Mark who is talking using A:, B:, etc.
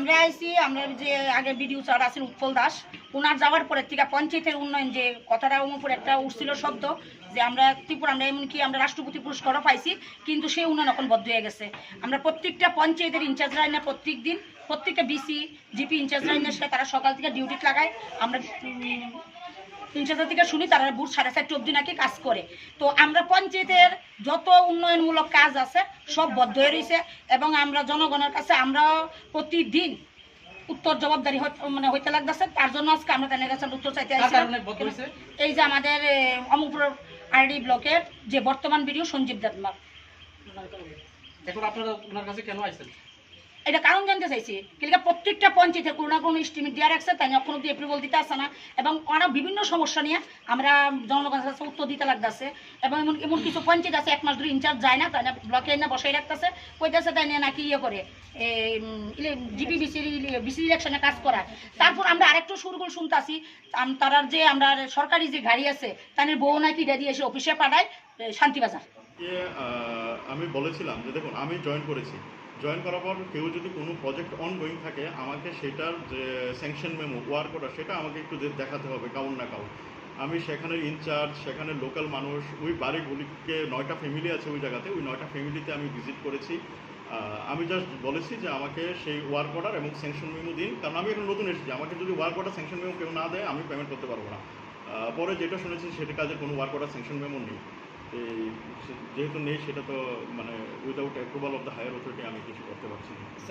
A: আমরা আইছি, আমরা যে আগে বিডিও স্যার আছেন উৎপল দাস, ওনার যাওয়ার পরে থেকে পঞ্চায়েতের উন্নয়ন যে কথাটা উপরে একটা উঠছিল শব্দ যে আমরা ত্রিপুরা আমরা এমনকি আমরা রাষ্ট্রপতি পুরস্কারও পাইছি, কিন্তু সেই উন্নয়ন এখন বদ্ধ হয়ে গেছে। আমরা প্রত্যেকটা পঞ্চায়েতের ইনচার্জ লাইনে প্রত্যেক দিন প্রত্যেকটা বিসি জিপি ইনচার্জ লাইনের সাথে তারা সকাল থেকে ডিউটি লাগায়। আমরা ইনচার্জ থেকে শুনি তারা বুট 4:30 অবধি নাকি কাজ করে। তো আমরা পঞ্চায়েতের যত উন্নয়নমূলক কাজ আছে সব বদ্ধ হয়ে রয়েছে এবং আমরা জনগণের কাছে আমরা প্রতিদিন উত্তর জবাবদারি মানে হইতে লাগতেছে। তার জন্য আজকে আমরা তাদের কাছে উত্তর চাইতে আসছি। এই যে আমাদের অমুপুর আরডি ব্লকের যে বর্তমান বিডিও সঞ্জীব দেবনাথ,
B: এখন আপনারা ওনার কাছে কেন আইছেন?
A: এটা কারণ জানতে চাইছি। কিন্তু প্রত্যেকটা পঞ্চায়েতে কোনো না কোনো এস্টিমেট দেওয়া রাখছে, তাই এখন অব্দি এপ্রিল দিতে আসছে না এবং আরও বিভিন্ন সমস্যা নিয়ে আমরা জনগণের কাছে উত্তর দিতে লাগতেছে। এবং এমন কিছু পঞ্চায়েত আছে 1 মাস ধরে ইনচার্জ যায় না, তাই না ব্লকে না বসাই রাখতেছে, কইতেছে তাই নিয়ে নাকি করে জিপি বিসি ইলেকশনে কাজ করা। তারপর আমরা আরেকটু সুরগুল শুনতেছি তারার যে আমরা সরকারি যে গাড়ি আছে তাদের বউ নাকি এটা দিয়ে এসে অফিসে পাঠায় শান্তিবাজার।
C: আমি বলেছিলাম যে দেখুন, আমি জয়েন করার পর কেউ যদি কোনো প্রজেক্ট অনগোয়িং থাকে আমাকে সেটার যে স্যাংশন মেমো ওয়ার্ক অর্ডার সেটা আমাকে একটু দেখাতে হবে কাউন না কাউন। আমি সেখানের ইনচার্জ, সেখানে লোকাল মানুষ, ওই বাড়িগুলিকে 9টা ফ্যামিলি আছে ওই জায়গাতে, ওই 9টা ফ্যামিলিতে আমি ভিজিট করেছি। আমি জাস্ট বলেছি যে আমাকে সেই ওয়ার্ক অর্ডার এবং স্যাংশন মেমো দিন, কারণ আমি এখন নতুন এসেছি, আমাকে যদি ওয়ার্ক অর্ডার স্যাংশন মেমো কেউ না দেয় আমি পেমেন্ট করতে পারবো না। পরে যেটা শুনেছি সেটা কাজে কোনো ওয়ার্ক অর্ডার স্যাংশন মেমো নেই। যেহেতু নেই সেটা তো মানে without approval of the higher authority আমি কিছু করতে পারছি না।